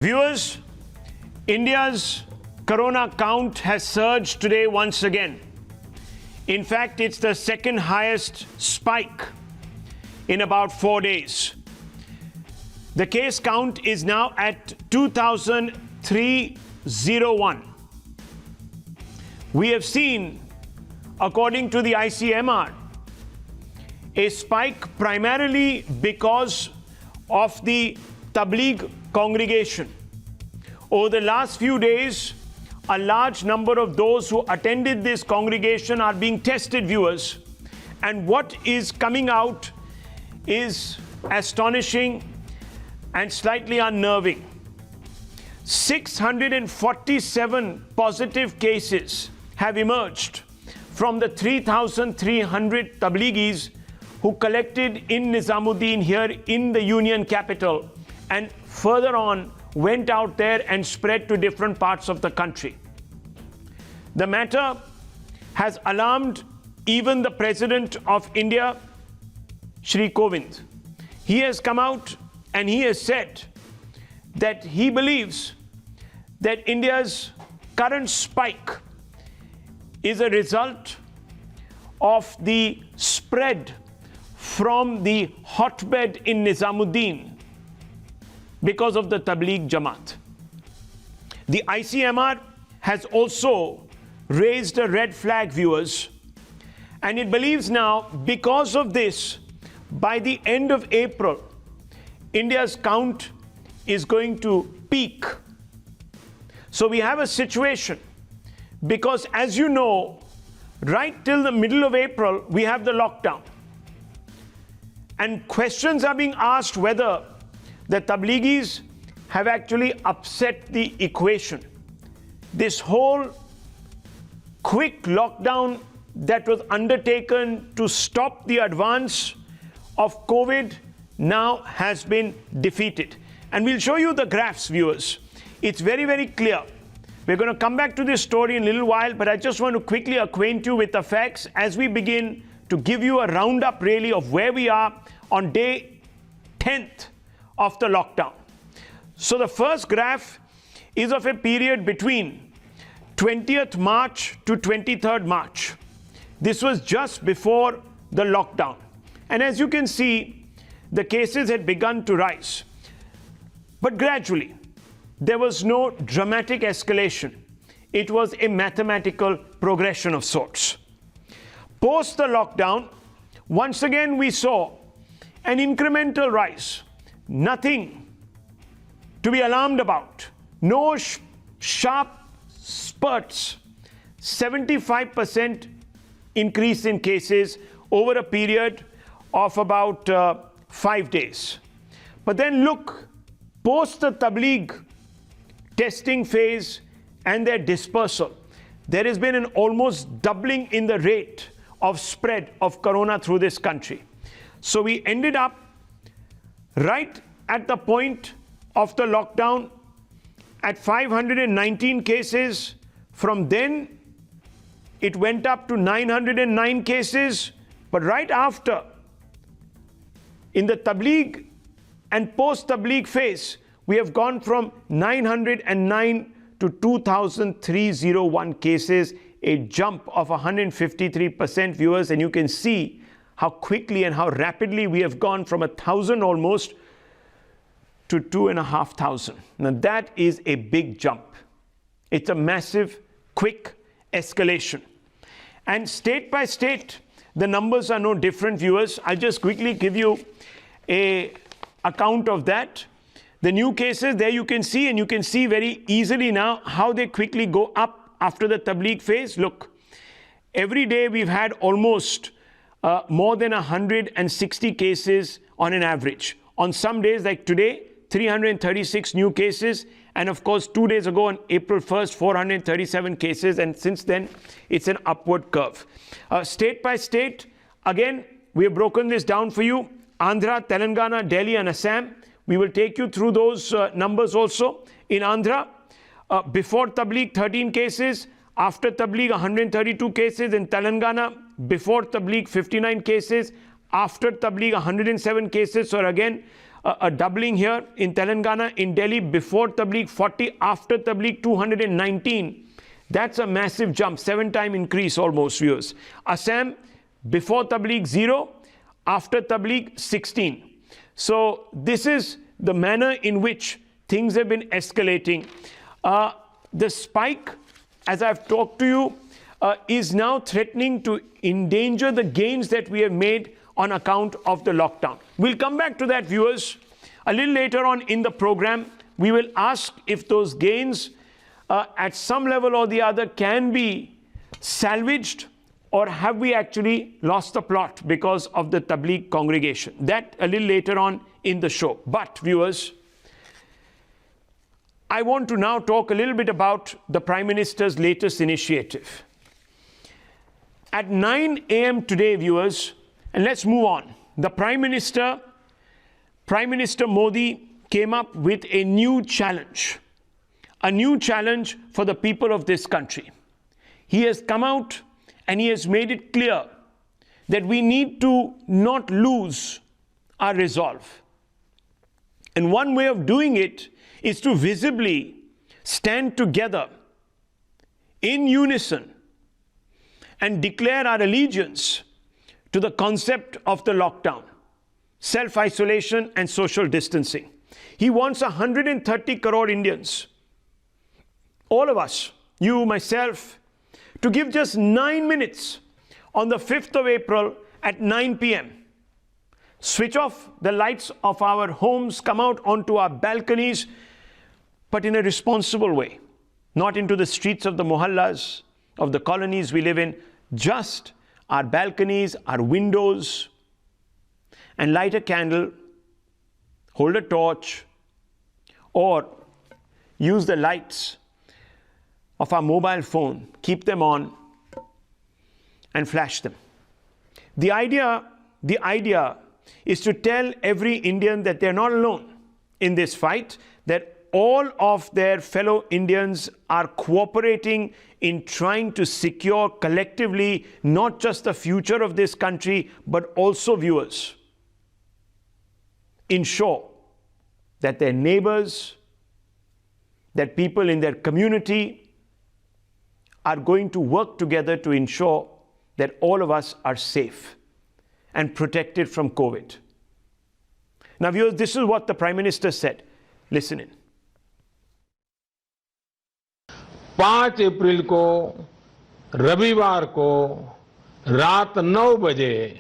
Viewers, India's corona count has surged today once again. In fact, it's the second highest spike in about 4 days. The case count is now at 2,301. We have seen, according to the ICMR, a spike primarily because of the Tabligh congregation. Over the last few days, a large number of those who attended this congregation are being tested, viewers. And what is coming out is astonishing and slightly unnerving. 647 positive cases have emerged from the 3,300 Tablighis who collected in Nizamuddin here in the Union capital and further on went out there and spread to different parts of the country. The matter has alarmed even the President of India, Shri Kovind. He has come out and he has said that he believes that India's current spike is a result of the spread from the hotbed in Nizamuddin because of the Tabligh Jamaat. The ICMR has also raised a red flag, viewers, and it believes now because of this, by the end of April, India's count is going to peak. So we have a situation because, as you know, right till the middle of April, we have the lockdown. And questions are being asked whether the Tablighis have actually upset the equation. This whole quick lockdown that was undertaken to stop the advance of COVID now has been defeated. And we'll show you the graphs, viewers. It's very, very clear. We're going to come back to this story in a little while, but I just want to quickly acquaint you with the facts as we begin to give you a roundup really of where we are on day 10th of the lockdown. So the first graph is of a period between 20th March to 23rd March. This was just before the lockdown. And as you can see, the cases had begun to rise. But gradually, there was no dramatic escalation. It was a mathematical progression of sorts. Post the lockdown, once again we saw an incremental rise. Nothing to be alarmed about. No sharp spurts. 75% increase in cases over a period of about 5 days. But then look, post the Tabligh testing phase and their dispersal, there has been an almost doubling in the rate of spread of corona through this country. So we ended up right at the point of the lockdown at 519 cases. From then, it went up to 909 cases. But right after, in the Tabligh and post-Tabligh phase, we have gone from 909 to 2,301 cases, a jump of 153%, viewers. And you can see how quickly and how rapidly we have gone from 1,000 almost to 2,500. Now that is a big jump. It's a massive, quick escalation. And state by state, the numbers are no different, viewers. I'll just quickly give you an account of that. The new cases, there you can see, and you can see very easily now how they quickly go up after the Tabligh phase. Look, every day we've had almost more than 160 cases on an average. On some days like today, 336 new cases. And of course, 2 days ago on April 1st, 437 cases. And since then, it's an upward curve. State by state, again, we have broken this down for you. Andhra, Telangana, Delhi and Assam. We will take you through those numbers also. In Andhra, before Tabligh, 13 cases. After Tabligh, 132 cases. In Telangana, before Tabligh, 59 cases. After Tabligh, 107 cases. So again, a doubling here in Telangana. In Delhi, before Tabligh 40, after Tabligh 219. That's a massive jump, 7-time increase almost, viewers. Assam, before Tabligh 0, after Tabligh 16. So this is the manner in which things have been escalating. The spike, as I've talked to you, is now threatening to endanger the gains that we have made on account of the lockdown. We'll come back to that, viewers. A little later on in the program, we will ask if those gains at some level or the other can be salvaged, or have we actually lost the plot because of the Tabligh congregation. That a little later on in the show. But viewers, I want to now talk a little bit about the Prime Minister's latest initiative. At 9 a.m. today, viewers, and let's move on. The Prime Minister Modi, came up with a new challenge for the people of this country. He has come out and he has made it clear that we need to not lose our resolve. And one way of doing it is to visibly stand together in unison and declare our allegiance to the concept of the lockdown, self-isolation and social distancing. He wants 130 crore Indians, all of us, you, myself, to give just 9 minutes on the 5th of April at 9 p.m. Switch off the lights of our homes, come out onto our balconies, but in a responsible way, not into the streets of the mohallas, of the colonies we live in, just our balconies, our windows, and light a candle, hold a torch, or use the lights of our mobile phone, keep them on, and flash them. The idea is to tell every Indian that they're not alone in this fight, that all of their fellow Indians are cooperating in trying to secure collectively not just the future of this country, but also, viewers, ensure that their neighbors, that people in their community are going to work together to ensure that all of us are safe and protected from COVID. Now, viewers, this is what the Prime Minister said. Listen in. 5 अप्रैल को रविवार को रात 9 बजे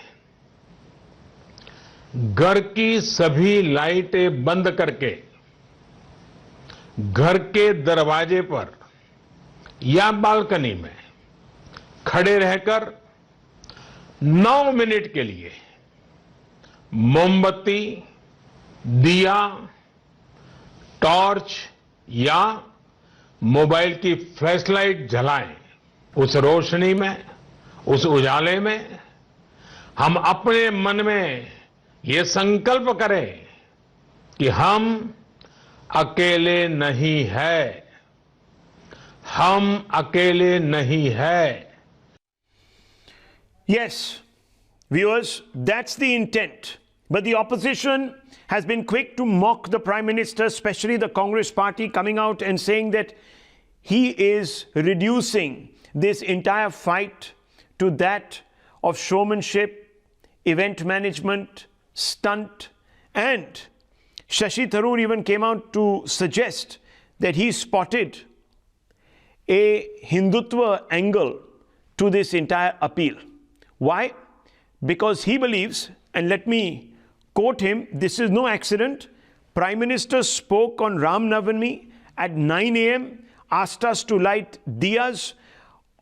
घर की सभी लाइटें बंद करके घर के दरवाजे पर या बालकनी में खड़े रहकर 9 मिनट के लिए मोमबत्ती, दिया, टॉर्च या मोबाइल की फ्लैशलाइट जलाएं। उस रोशनी में, उस उजाले में हम अपने मन में ये संकल्प करें कि हम अकेले नहीं हैं, हम अकेले नहीं हैं। Yes, viewers, that's the intent. But the opposition has been quick to mock the Prime Minister, especially the Congress party, coming out and saying that he is reducing this entire fight to that of showmanship, event management, stunt, and Shashi Tharoor even came out to suggest that he spotted a Hindutva angle to this entire appeal. Why? Because he believes, and let me quote him, this is no accident. Prime Minister spoke on Ram Navami at 9 a.m., asked us to light Diyas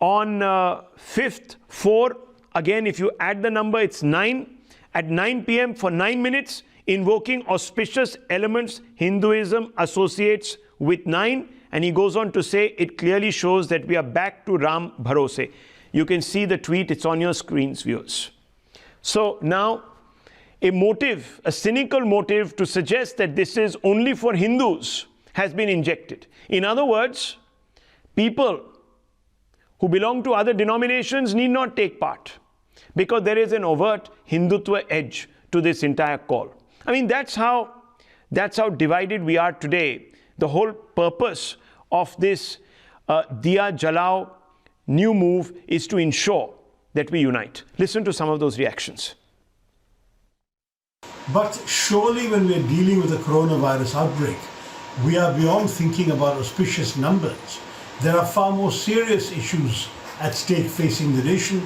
on 5th, 4. Again, if you add the number, it's 9. At 9 p.m. for 9 minutes, invoking auspicious elements Hinduism associates with 9. And he goes on to say, it clearly shows that we are back to Ram Bharose. You can see the tweet, it's on your screens, viewers. So now, a motive, a cynical motive to suggest that this is only for Hindus has been injected. In other words, people who belong to other denominations need not take part because there is an overt Hindutva edge to this entire call. I mean, that's how That's how divided we are today. The whole purpose of this Diya, Jalao new move is to ensure that we unite. Listen to some of those reactions. But surely when we're dealing with the coronavirus outbreak, we are beyond thinking about auspicious numbers. There are far more serious issues at stake facing the nation,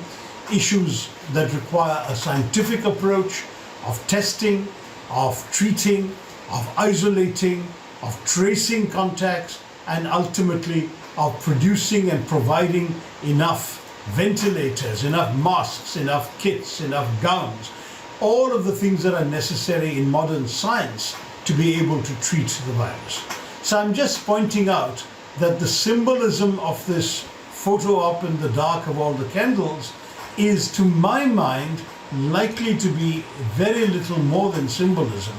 issues that require a scientific approach of testing, of treating, of isolating, of tracing contacts, and ultimately of producing and providing enough ventilators, enough masks, enough kits, enough gowns, all of the things that are necessary in modern science to be able to treat the virus. So I'm just pointing out that the symbolism of this photo up in the dark of all the candles is, to my mind, likely to be very little more than symbolism,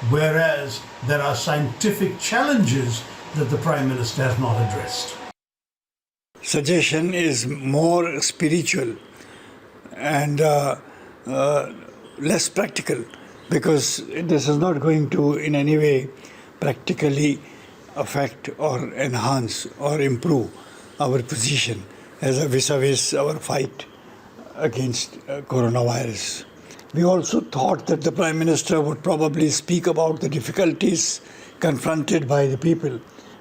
whereas there are scientific challenges that the Prime Minister has not addressed. Suggestion is more spiritual and less practical, because this is not going to in any way practically affect or enhance or improve our position as a vis-a-vis our fight against coronavirus. We also thought that the Prime Minister would probably speak about the difficulties confronted by the people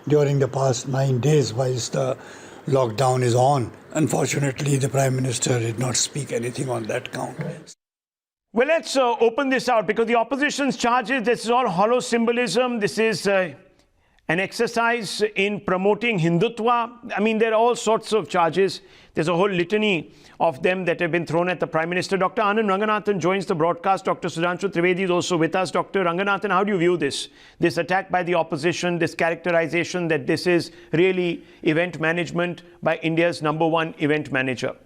during the past 9 days whilst the lockdown is on. Unfortunately, the Prime Minister did not speak anything on that count. Well, let's open this out, because the opposition's charges this is all hollow symbolism. This is an exercise in promoting Hindutva. I mean, there are all sorts of charges. There's a whole litany of them that have been thrown at the Prime Minister. Dr. Anand Ranganathan joins the broadcast. Dr. Sudhanshu Trivedi is also with us. Dr. Ranganathan, how do you view this attack by the opposition, this characterization that this is really event management by India's #1 event manager?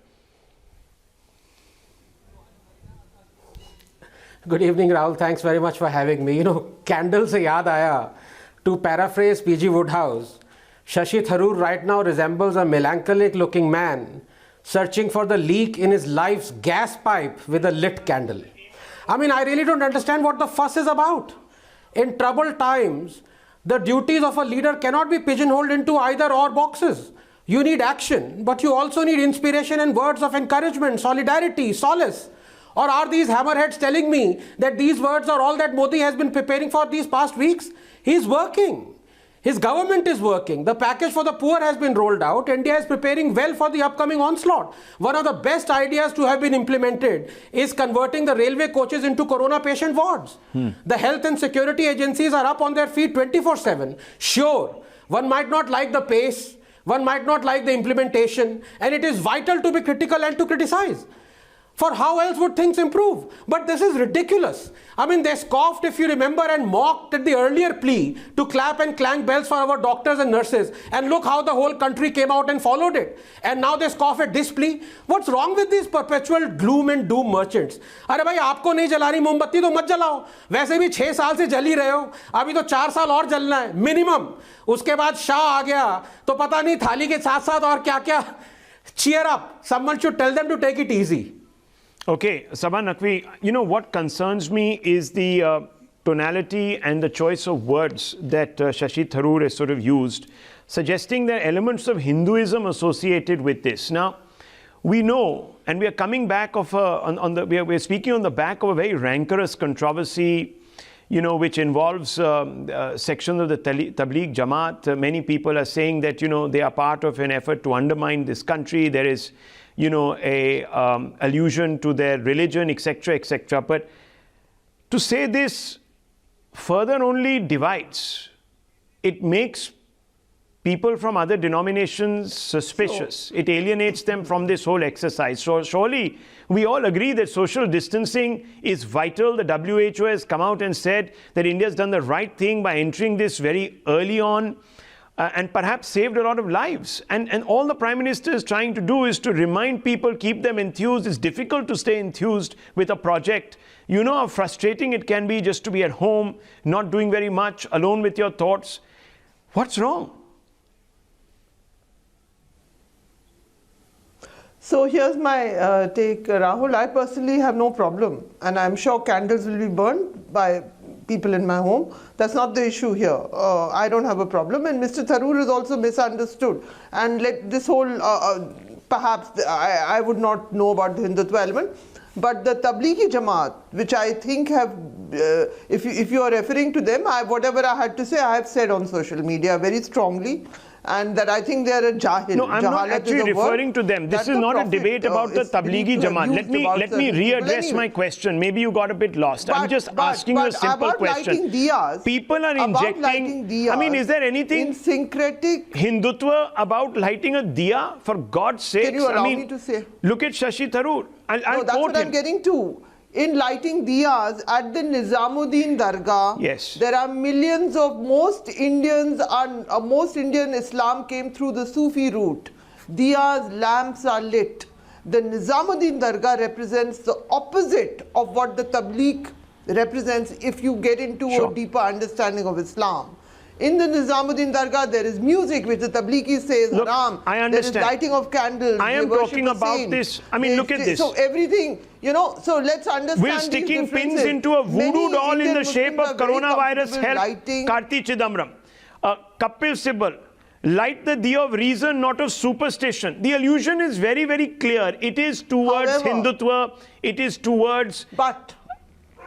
Good evening, Rahul. Thanks very much for having me. Candle se yaad aaya. To paraphrase P.G. Woodhouse, Shashi Tharoor right now resembles a melancholic looking man searching for the leak in his life's gas pipe with a lit candle. I mean, I really don't understand what the fuss is about. In troubled times, the duties of a leader cannot be pigeonholed into either or boxes. You need action, but you also need inspiration and words of encouragement, solidarity, solace. Or are these hammerheads telling me that these words are all that Modi has been preparing for these past weeks? He's working. His government is working. The package for the poor has been rolled out. India is preparing well for the upcoming onslaught. One of the best ideas to have been implemented is converting the railway coaches into corona patient wards. The health and security agencies are up on their feet 24/7. Sure, one might not like the pace, one might not like the implementation, and it is vital to be critical and to criticize. For how else would things improve? But this is ridiculous. I mean, they scoffed, if you remember, and mocked at the earlier plea to clap and clang bells for our doctors and nurses. And look how the whole country came out and followed it. And now they scoff at this plea. What's wrong with these perpetual gloom and doom merchants? अरे भाई, आपको नहीं जला रही मोमबत्ती तो मत जलाओ. वैसे भी 6 साल से जल ही रहे हो. अभी तो 4 साल और जलना है मिनिमम. उसके बाद शाह आ गया तो पता नहीं थाली के साथ साथ और क्या क्या. Cheer up. Someone should tell them to take it easy. Okay, Sabha Naqvi, what concerns me is the tonality and the choice of words that Shashi Tharoor has sort of used, suggesting there are elements of Hinduism associated with this. Now, we know, and we are coming back of we're speaking on the back of a very rancorous controversy, which involves sections of the Tabligh Jamaat. Many people are saying that, they are part of an effort to undermine this country. There is allusion to their religion, etc., etc. But to say this further only divides. It makes people from other denominations suspicious. It alienates them from this whole exercise. So surely we all agree that social distancing is vital. The WHO has come out and said that India has done the right thing by entering this very early on. And perhaps saved a lot of lives. And all the Prime Minister is trying to do is to remind people, keep them enthused. It's difficult to stay enthused with a project. You know how frustrating it can be just to be at home, not doing very much, alone with your thoughts. What's wrong? So here's my take, Rahul. I personally have no problem, and I'm sure candles will be burned by people in my home. That's not the issue here. I don't have a problem. And Mr. Tharoor is also misunderstood. And let this whole, perhaps I would not know about the Hindutva element, but the Tablighi Jamaat, which I think have, if you are referring to them, whatever I had to say, I have said on social media very strongly. And that I think they are a jahil. No, I'm not actually referring to them. This is not a debate about the Tablighi Jamaat. Let me readdress my question. Maybe you got a bit lost. I'm just asking you a simple question. Diyas, people are injecting. I mean, is there anything syncretic Hindutva about lighting a diya? For God's sake, can you allow me to say? Look at Shashi Tharoor. I'll that's quote what him. I'm getting to. In lighting diyas at the Nizamuddin Dargah, yes, there are millions of most Indian Islam came through the Sufi route. Diyas, lamps are lit. The Nizamuddin Dargah represents the opposite of what the Tabligh represents if you get into a deeper understanding of Islam. In the Nizamuddin Dargah, there is music, which the Tablighi says haram. I understand. There is lighting of candles. I am talking about this. I mean, look at this. So everything, so let's understand. We're sticking pins into a voodoo doll in the shape of coronavirus health. Karti Chidambaram. Kapil Sibal. Light the diya of reason, not of superstition. The allusion is very, very clear. It is towards Hindutva. It is towards... But,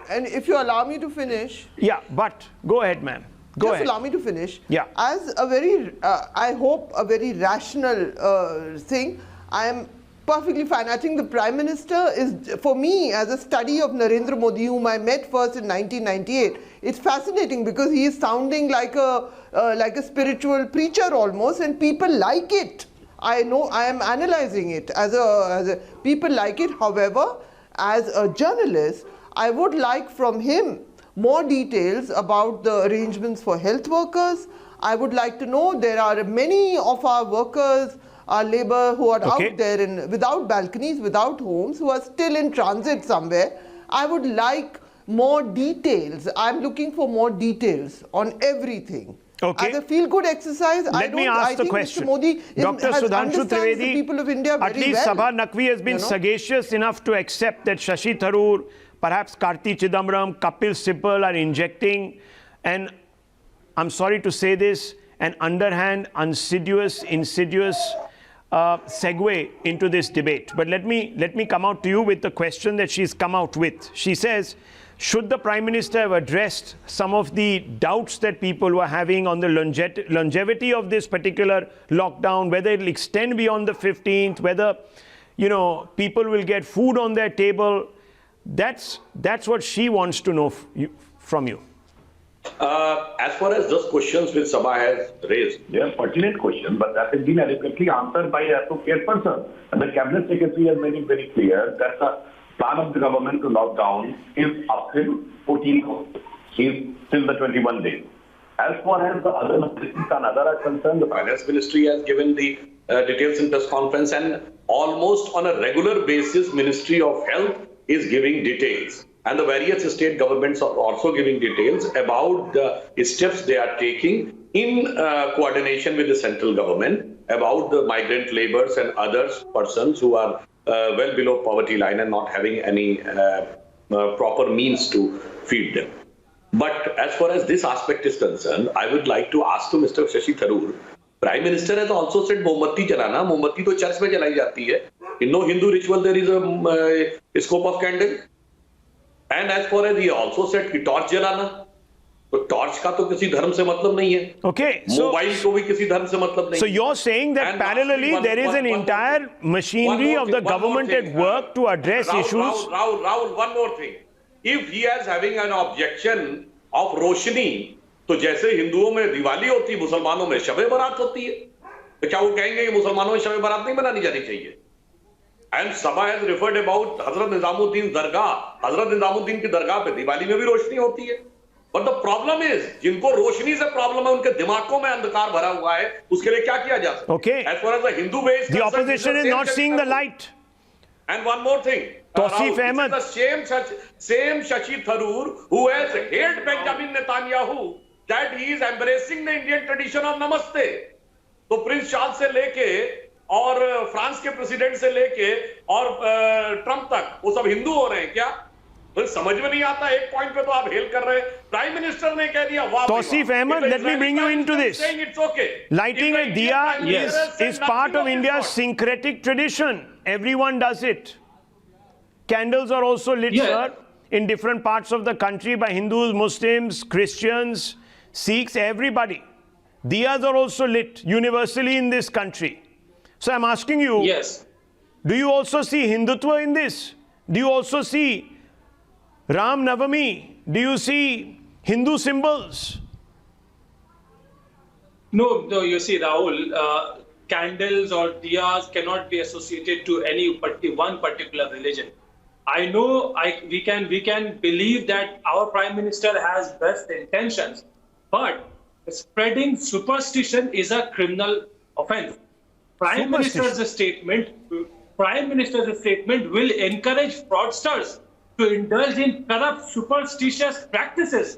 and if you allow me to finish... Yeah, but. Go ahead, ma'am. Go ahead. Allow me to finish. Yeah. As a very, I hope, a very rational thing, I am perfectly fine. I think the Prime Minister is, for me, as a study of Narendra Modi, whom I met first in 1998, it's fascinating because he is sounding like a spiritual preacher almost, and people like it. I know, I am analyzing it as a people like it. However, as a journalist, I would like from him more details about the arrangements for health workers. I would like to know there are many of our workers, our labor who are out there without balconies, without homes, who are still in transit somewhere. I would like more details. I'm looking for more details on everything. Okay. As a feel-good exercise, Let me ask the question. Mr. Modi Dr. Sudhanshu Trivedi, the people of India very at least well. Sabha Naqvi has been sagacious enough to accept that Shashi Tharoor, perhaps Karti Chidambaram, Kapil Sibal are injecting, and I'm sorry to say this, an underhand, insidious segue into this debate. But let me come out to you with the question that she's come out with. She says, should the Prime Minister have addressed some of the doubts that people were having on the longevity of this particular lockdown, whether it will extend beyond the 15th, whether, people will get food on their table? That's what she wants to know from you. As far as those questions which Sabha has raised, they are pertinent questions, but that has been adequately answered by the appropriate person. And the Cabinet Secretary has made it very clear that the plan of the government to lock down is up till 14 days, till the 21 days. As far as the other ministries and other are concerned, the Finance Ministry has given the details in press conference, and almost on a regular basis, Ministry of Health is giving details. And the various state governments are also giving details about the steps they are taking in coordination with the central government about the migrant laborers and other persons who are well below poverty line and not having any proper means to feed them. But as far as this aspect is concerned, I would like to ask to Mr. Shashi Tharoor, Prime Minister has also said Mombatti jalana. Mombatti to church mein jalai jati hai. In no Hindu ritual there is a scope of candle. And as far as he also said कि torch जलाना, तो torch का तो किसी धर्म से मतलब नहीं है. Okay, so mobile को भी किसी धर्म से मतलब नहीं. So you're saying that and parallelly there is an entire machinery of the government at work to address issues. Rahul, one more thing. If he is having an objection of रोशनी, तो जैसे हिंदुओं में दिवाली होती है, मुसलमानों में शब बारात होती है, तो क्या वो कहेंगे कि मुसलमानों में शब बारात नहीं मनानी जानी चाहिए? And Sabha has referred about Hazrat Nizamuddin Dargah. Hazrat Nizamuddin की दरगाह पे दिवाली में भी रोशनी होती है. But the problem is, जिनको रोशनी से प्रॉब्लम है, उनके दिमागों में अंधकार भरा हुआ है, उसके लिए क्या किया जा सकता है? Okay. As far as the Hindu way is the opposition is not seeing the light. And one more thing. Tausif Ahmed. The same Shashi Tharoor who has hailed Benjamin Netanyahu that he is embracing the Indian tradition of Namaste. तो Prince Charles से लेके और France के president से लेके और Trump तक वो सब हिंदू हो रहे हैं क्या? मुझे समझ में नहीं आता, एक पॉइंट पे तो आप हेल कर रहे हैं, प्राइम मिनिस्टर ने कह दिया वाह। Tausif Ahmed, let me bring you into this. It's okay. Lighting a diya is part of India's syncretic tradition. Everyone does it. Candles are also lit, sir, in different parts of the country by Hindus, Muslims, Christians, Sikhs, everybody. Diyas are also lit universally in this country. So I'm asking you, do you also see Hindutva in this? Do you also see Ram Navami? Do you see Hindu symbols? No, you see, Rahul, candles or diyas cannot be associated to any one particular religion. I know we can believe that our Prime Minister has best intentions, but spreading superstition is a criminal offense. Prime Minister's statement will encourage fraudsters to indulge in corrupt, superstitious practices.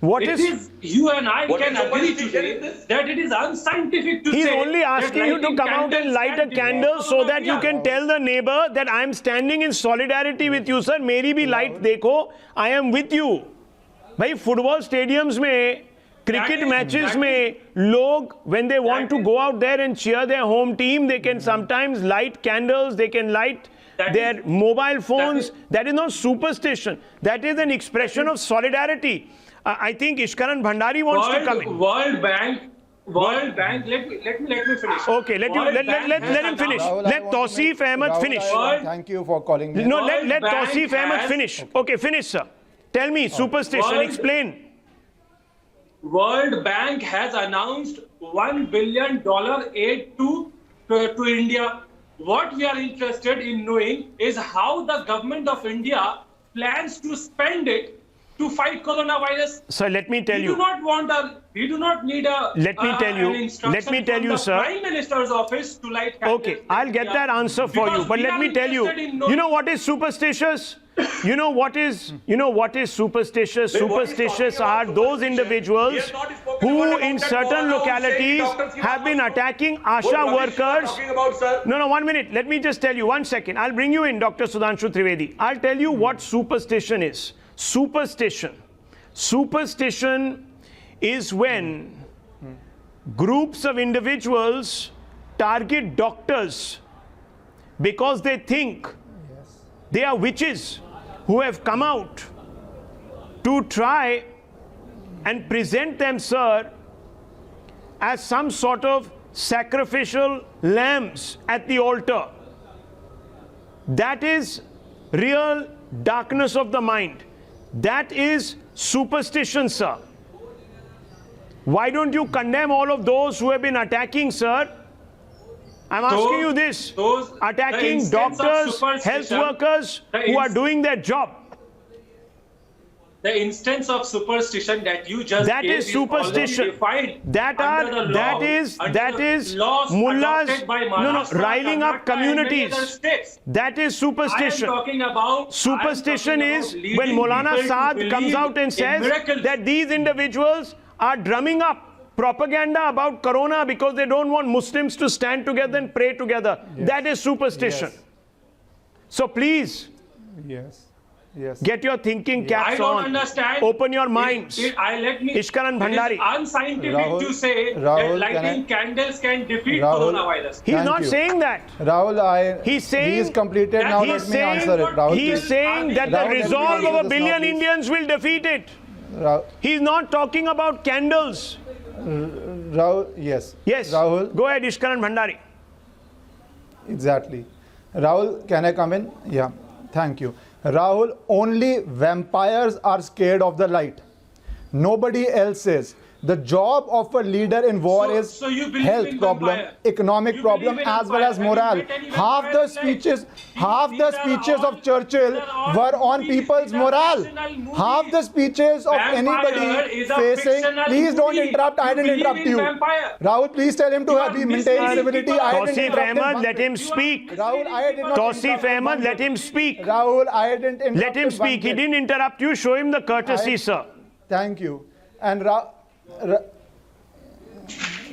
You and I can agree today that it is unscientific to say. He's only asking you to come out and light a candle so that you can tell the neighbor that I am standing in solidarity with you, sir. Meri bhi light dekho, I am with you. Bhai, football stadiums mein, cricket matches mein, log, when they want to go out there and cheer their home team, they can sometimes light candles, they can light their mobile phones. That is not superstition. That is an expression of solidarity. I think Ishkaran Bhandari wants to come in. World Bank, let me finish. Okay, let him finish. Let Tausif Ahmed finish. Thank you for calling me. No, let Tausif Ahmed finish. Okay, finish, sir. Tell me, superstition, explain. World Bank has announced $1 billion aid to India. What we are interested in knowing is how the government of India plans to spend it to fight coronavirus. Sir, let me tell you. We do not need a. Let me tell you, sir. Prime Minister's office to light candles. Okay, I'll get that answer for you. But let me tell you. You know what is superstitious? You know what is superstitious? Superstitious are those individuals who in certain localities have been attacking ASHA workers. No, 1 minute. Let me just tell you, 1 second. I'll bring you in, Dr. Sudhanshu Trivedi. I'll tell you what superstition is. Superstition is when groups of individuals target doctors because they think they are witches who have come out to try and present them, sir, as some sort of sacrificial lambs at the altar. That is real darkness of the mind. That is superstition, sir. Why don't you condemn all of those who have been attacking, sir? I'm asking you this. Attacking doctors, health workers who are doing their job. The instance of superstition that you just that gave is superstition. That is mullahs riling up communities. That is superstition. Superstition is when Maulana Saad comes out and says that these individuals are drumming up propaganda about corona because they don't want Muslims to stand together and pray together. That is superstition. So please, get your thinking caps on. Understand. Open your minds. Ishkaran Bhandari. It is unscientific to say that lighting candles can defeat coronavirus. He's not saying that. Rahul, he's saying he's completed. Now let me answer it. Rahul, he's saying that the resolve of 1 billion Indians will defeat it. He's not talking about candles. Rahul, yes. Rahul, go ahead, Ishkaran Bhandari. Exactly. Rahul, can I come in? Yeah. Thank you. Rahul, only vampires are scared of the light. Nobody else is. The job of a leader in war is health problem, economic problem, as well as morale. Half the speeches of Churchill were on people's morale. Half the speeches of anybody facing. Please don't interrupt. I didn't interrupt you. Rahul, please tell him to maintain civility. Tausif Ahmed, let him speak. Rahul, I did not. Tausif Ahmed, let him speak. Rahul, I didn't interrupt. Let him speak. He didn't interrupt you. Show him the courtesy, sir. Thank you. And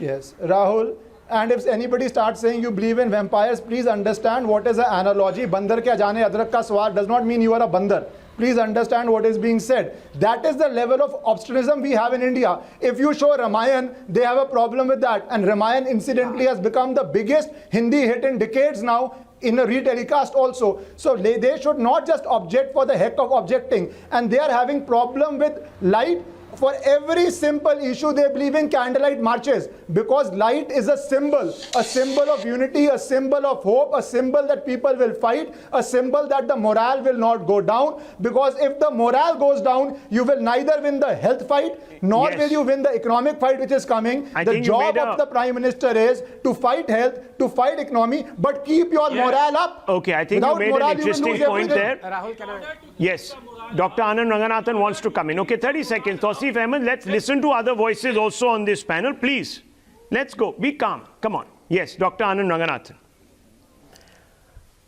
yes, Rahul, and if anybody starts saying you believe in vampires, please understand what is an analogy. Bandar ke jaane adrak ka swad does not mean you are a bandar. Please understand what is being said. That is the level of obstructionism we have in India. If you show Ramayan, they have a problem with that. And Ramayan incidentally has become the biggest Hindi hit in decades now, in a re-telecast also. So they should not just object for the heck of objecting. And they are having problem with light. For every simple issue, they believe in candlelight marches, because light is a symbol of unity, a symbol of hope, a symbol that people will fight, a symbol that the morale will not go down. Because if the morale goes down, you will neither win the health fight, nor will you win the economic fight which is coming. The job of the Prime Minister is to fight health, to fight economy, but keep your morale up. Okay, I think Without you made morale, an interesting you will point lose there. Rahul, can I? Yes. Dr. Anand Ranganathan wants to come in. Okay, 30 seconds. Tausif Ahmed, let's listen to other voices also on this panel. Please, let's go. Be calm. Come on. Yes, Dr. Anand Ranganathan.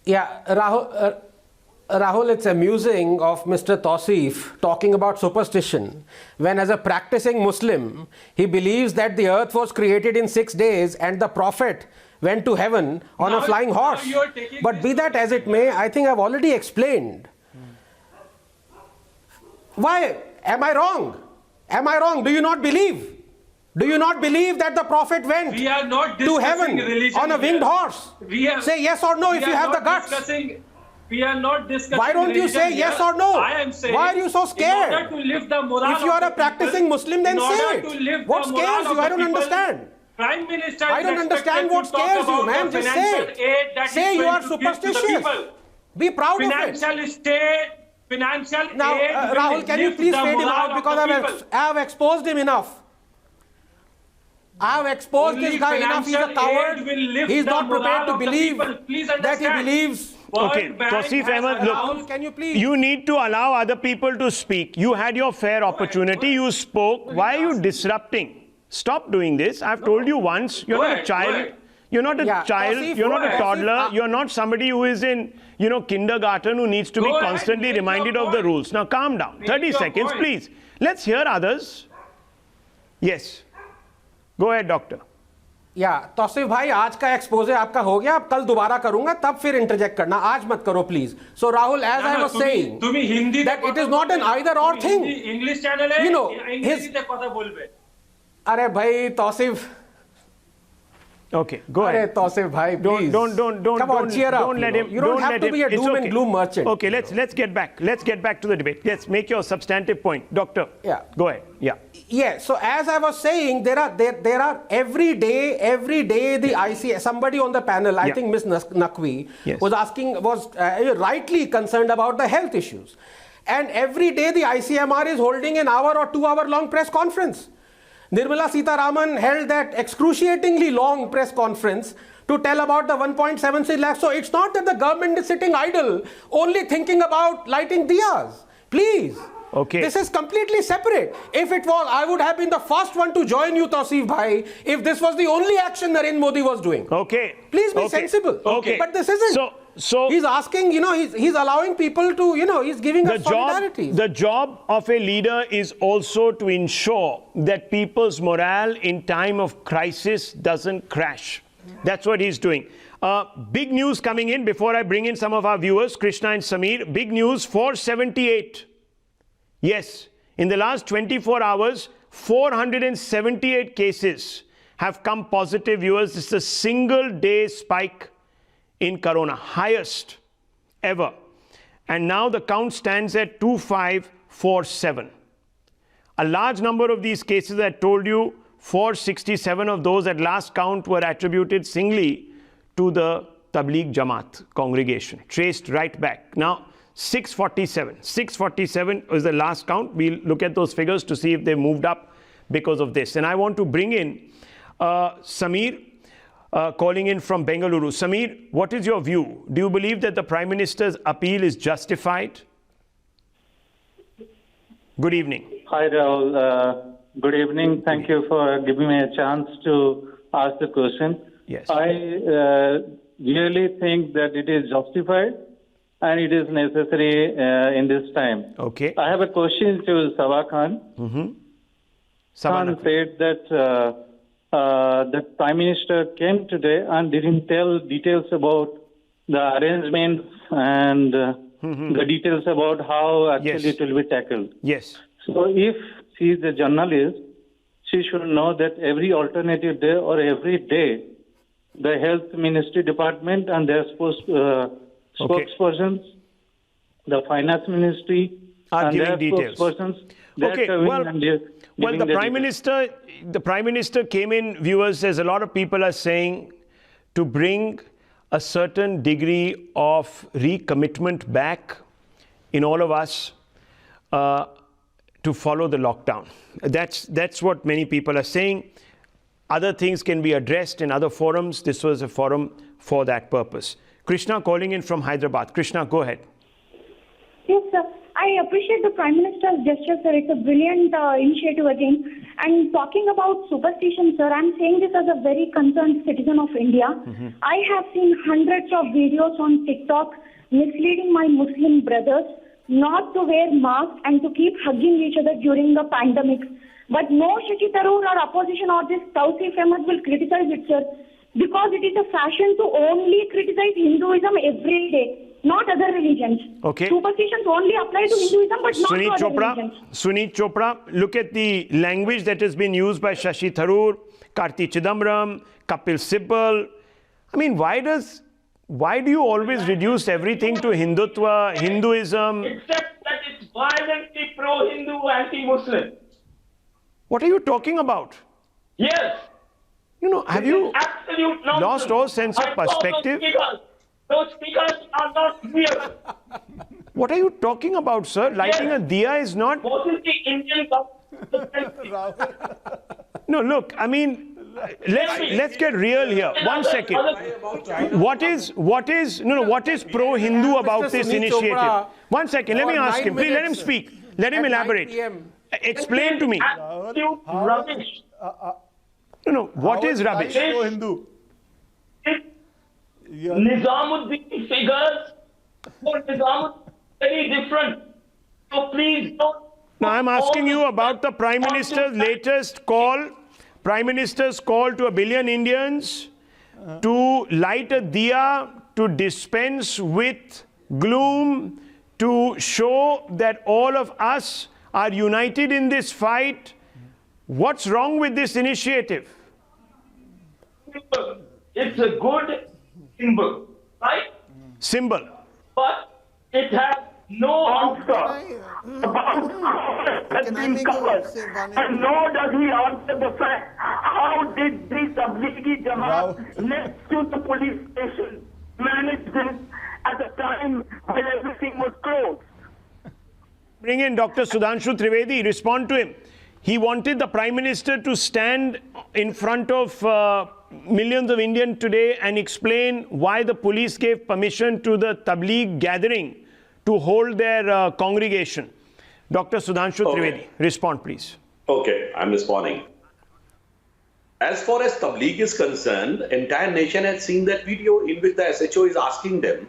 Yeah, Rahul, it's amusing of Mr. Tausif talking about superstition when, as a practicing Muslim, he believes that the earth was created in 6 days and the Prophet went to heaven on a flying horse. But be that as it may, I think I've already explained. Why? Am I wrong? Am I wrong? Do you not believe? Do you not believe that the Prophet went to heaven on a winged horse? Say yes or no if you have the guts. We are not discussing. Why don't you say yes or no? I am saying. Why are you so scared? In order to lift the morale if you are a of the practicing people, Muslim, then say it. What scares you? I don't understand. Prime Minister, I don't understand what scares you, man. Just say it. Say you are superstitious. Be proud of it. Financial state, financial now, aid. Rahul, can you please fade him out, because I have exposed him enough. I have exposed this guy enough. He's a coward. He's not prepared to believe that he believes. Okay, Tausif Ahmed, look, can you please? You need to allow other people to speak. You had your fair opportunity. You spoke. Why are you disrupting? Stop doing this. I've told you once. You're not a child. You're not a child. Tausif, you're not a toddler. You're not somebody who is in, kindergarten who needs to be constantly reminded of the rules. Now, calm down. 30 seconds, please. Let's hear others. Yes. Go ahead, doctor. Yeah, Tausif भाई, आज का exposé आपका हो गया. अब कल दोबारा करूंगा, तब फिर इंटरजेक्ट करना. आज मत करो, please. So Rahul, as I was saying, that it is not an either or thing. English channel है. You know, his. अरे भाई Tausif. Okay, go ahead. Tausif bhai, please. Don't Come on, cheer up. Don't let him. You don't have to be a doom and gloom merchant. Okay, let's get back. Let's get back to the debate. Let's make your substantive point, doctor. Yeah. Go ahead. Yeah. Yeah. So as I was saying, there are every day the IC, somebody on the panel, I think Ms. Naqvi, was rightly concerned about the health issues, and every day the ICMR is holding an hour or 2 hour long press conference. Nirmala Sitharaman held that excruciatingly long press conference to tell about the 1.76 lakh. So it's not that the government is sitting idle, only thinking about lighting diyas. Please. Okay. This is completely separate. If it was, I would have been the first one to join you, Tausif bhai, if this was the only action Narendra Modi was doing. Okay. Please be sensible. Okay. But this isn't. So he's asking, he's allowing people to, he's giving us solidarity. The job of a leader is also to ensure that people's morale in time of crisis doesn't crash. That's what he's doing. Big news coming in before I bring in some of our viewers, Krishna and Samir. Big news, 478. Yes, in the last 24 hours, 478 cases have come positive, viewers. This is a single day spike in corona, highest ever. And now the count stands at 2547. A large number of these cases, I told you, 467 of those at last count were attributed singly to the Tabligh Jamaat congregation, traced right back. Now, 647 was the last count. We'll look at those figures to see if they moved up because of this. And I want to bring in Samir, calling in from Bengaluru. Samir, what is your view? Do you believe that the Prime Minister's appeal is justified? Good evening. Hi, Rahul. Good evening. Thank you for giving me a chance to ask the question. Yes. I really think that it is justified and it is necessary in this time. Okay. I have a question to Sabah Khan. Khan said that the Prime Minister came today and didn't tell details about the arrangements and the details about how actually Yes. it will be tackled. Yes. So if she is a journalist, she should know that every alternative day or every day, the health ministry department and their spokespersons, the finance ministry Are and their giving details. spokespersons, they are Okay, coming well, and they're well, giving the details. Prime Minister came in, viewers, as a lot of people are saying, to bring a certain degree of recommitment back in all of us to follow the lockdown. That's what many people are saying. Other things can be addressed in other forums. This was a forum for that purpose. Krishna calling in from Hyderabad. Krishna, go ahead. Yes, sir. I appreciate the Prime Minister's gesture, sir. It's a brilliant initiative again. And talking about superstition, sir, I'm saying this as a very concerned citizen of India. I have seen hundreds of videos on TikTok misleading my Muslim brothers not to wear masks and to keep hugging each other during the pandemic. But no Shashi Tharoor or opposition or this Tawseef Ahmed will criticize it, sir, because it is a fashion to only criticize Hinduism every day, not other religions. Okay. Superstitions only apply to Hinduism, but not to other religions. Suneet Chopra, look at the language that has been used by Shashi Tharoor, Karti Chidambaram, Kapil Sibal. I mean, why do you always reduce everything to Hindutva, Hinduism? Except that it's violently pro-Hindu, anti-Muslim. What are you talking about? Yes. You know, have you Absolute nonsense. lost all sense of I saw perspective? Those speakers are not real. What are you talking about, sir? Lighting a diya is not... What is the Indian government? No, look, I mean, let's get real here. 1 second. What is pro-Hindu about this Suneet initiative? Chopra, 1 second, let me for ask 9 him. Please let him minutes speak. Let him at 9 elaborate. PM. Explain to me. Absolute rubbish. No, what is rubbish? Hindu. Nizamuddin figures for Nizamuddin very different. So please don't. Now, I'm asking you about the Prime Minister's latest call. Prime Minister's call to 1 billion Indians to light a diya, to dispense with gloom, to show that all of us are united in this fight. What's wrong with this initiative? It's a good symbol, right? Symbol. But it has no answer about how it has been covered. And nor does he answer the fact how did the Tablighi Jamaat next to the police station manage this at a time when everything was closed? Bring in Dr. Sudhanshu Trivedi, respond to him. He wanted the Prime Minister to stand in front of millions of Indians today and explain why the police gave permission to the Tabligh gathering to hold their congregation. Dr. Sudhanshu Trivedi, respond please. Okay, I'm responding. As far as Tabligh is concerned, entire nation has seen that video in which the SHO is asking them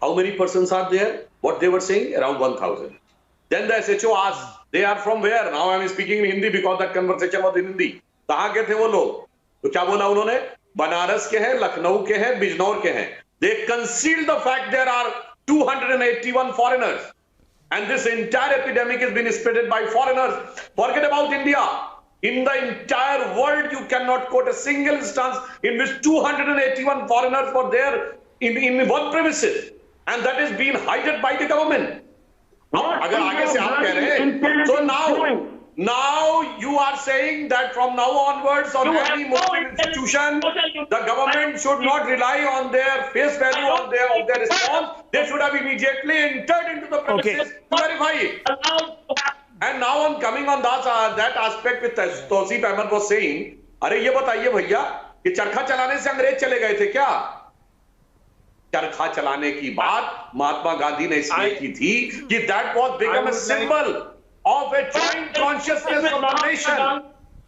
how many persons are there. What they were saying, around 1,000. Then the SHO asked, they are from where? Now I'm speaking in Hindi because that conversation was in Hindi. कहाँ के थे वो लोग? तो क्या बोला उन्होंने? बनारस के हैं, लखनऊ के हैं, बिजनौर के हैं. They concealed the fact there are 281 foreigners. And this entire epidemic has been spreaded by foreigners. Forget about India. In the entire world, you cannot quote a single instance in which 281 foreigners were there in one premises. And that is being hidden by the government. अगर आगे से आप कह रहे हैं, so now you are saying that from now onwards on any Muslim institution, the government should not rely on their face value of their response. They should have immediately entered into the premises to verify it. And now on coming on that aspect with Tawseef Ahmed was saying, अरे ये बताइए भैया कि चरखा चलाने से अंग्रेज चले गए थे क्या? चरखा चलाने की बात महात्मा गांधी ने इसलिए की थी कि that was become a symbol of a joint consciousness of the nation.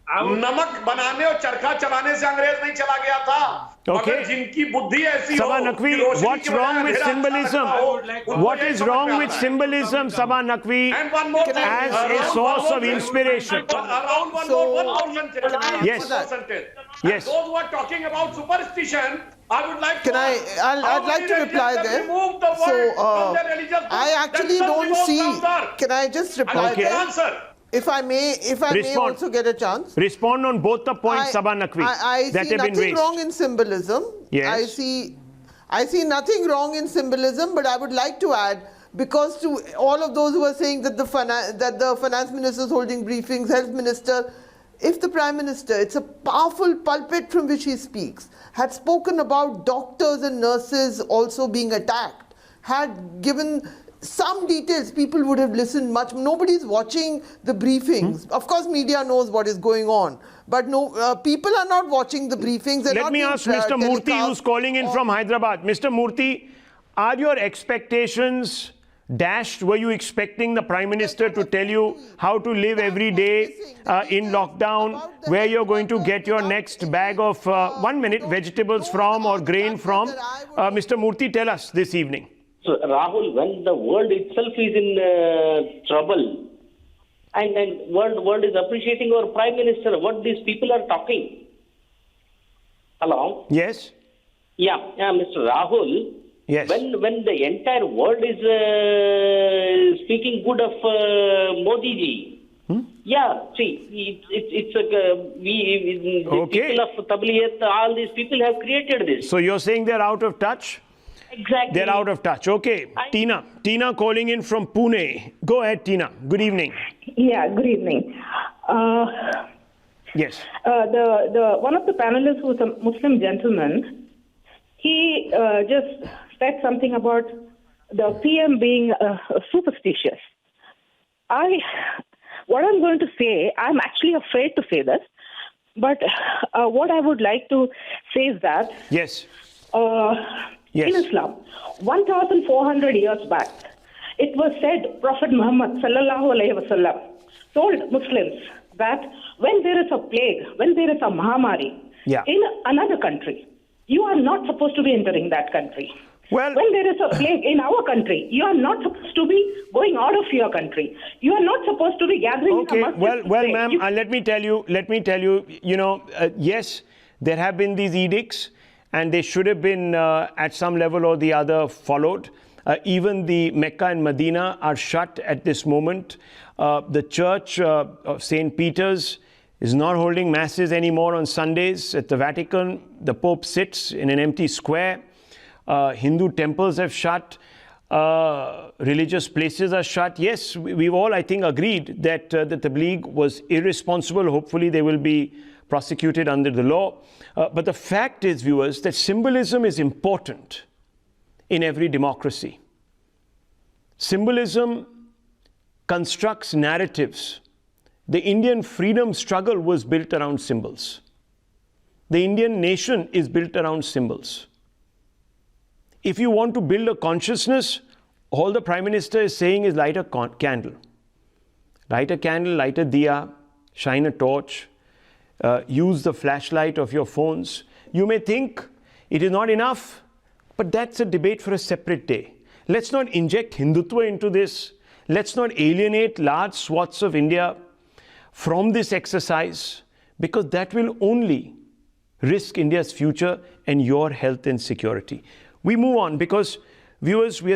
नमक बनाने और चरखा चलाने से अंग्रेज नहीं चला गया था. Okay. मगर जिनकी बुद्धि ऐसी Sabha हो Naqvi, कि रोशनी what's की wrong बजाय with अंधेरा symbolism? हो, What उनको is ये wrong समझ with में आता है. symbolism, Sabha Naqvi, And one more thing. as a source of inspiration? Around one more sentence. Yes. Sentence. Yes. Those who are talking about superstition, I would like to ask, I'd how like many to reply religions there. have removed the word from their religious books? I actually That don't some see. removed from there. Can I just reply Okay. there? Answer. If I may Respond. also get a chance. Respond on both the points, Sabha Naqvi, I that see have been nothing raised. wrong in symbolism. Yes. I see nothing wrong in symbolism, but I would like to add, because to all of those who are saying that the finance minister is holding briefings, health minister, if the prime minister, it's a powerful pulpit from which he speaks, had spoken about doctors and nurses also being attacked, had given some details, people would have listened much. Nobody's watching the briefings. Of course, media knows what is going on, but no, people are not watching the briefings. They're Let not me being ask Mr. Murthy, telecast who's calling in from Hyderabad. Mr. Murthy, are your expectations dashed? Were you expecting the Prime Minister to tell you how to live every day in lockdown, where you're going to get your next bag of, 1 minute, vegetables from or grain from? Mr. Murthy, tell us this evening. So, Rahul, when the world itself is in trouble, and world is appreciating our Prime Minister, what these people are talking. Hello? Yes? Yeah, Mr. Rahul. Yes. When the entire world is speaking good of Modi ji. Yeah, see, it's the people of Tabligat, all these people have created this. So you're saying they're out of touch? Exactly. They're out of touch. Okay. Tina calling in from Pune. Go ahead, Tina. Good evening. Yeah, good evening. Yes. The one of the panelists, who is a Muslim gentleman, he just said something about the PM being superstitious. What I'm going to say, I'm actually afraid to say this, but what I would like to say is that yes. In Islam, 1,400 years back, it was said, Prophet Muhammad sallallahu alaihi wasallam told Muslims that when there is a plague, when there is a Mahamari in another country, you are not supposed to be entering that country. Well, when there is a plague in our country, you are not supposed to be going out of your country. You are not supposed to be gathering in a masjid. Well, ma'am, let me tell you, yes, there have been these edicts, and they should have been at some level or the other followed. Even the Mecca and Medina are shut at this moment. The Church of St. Peter's is not holding masses anymore on Sundays. At the Vatican, the Pope sits in an empty square. Hindu temples have shut. Religious places are shut. Yes, we've all, I think, agreed that the Tabligh was irresponsible. Hopefully, they will be prosecuted under the law. But the fact is, viewers, that symbolism is important in every democracy. Symbolism constructs narratives. The Indian freedom struggle was built around symbols. The Indian nation is built around symbols. If you want to build a consciousness, all the Prime Minister is saying is light a candle. Light a candle, light a diya, shine a torch, use the flashlight of your phones. You may think it is not enough, but that's a debate for a separate day. Let's not inject Hindutva into this. Let's not alienate large swaths of India from this exercise, because that will only risk India's future and your health and security. We move on because, viewers, we are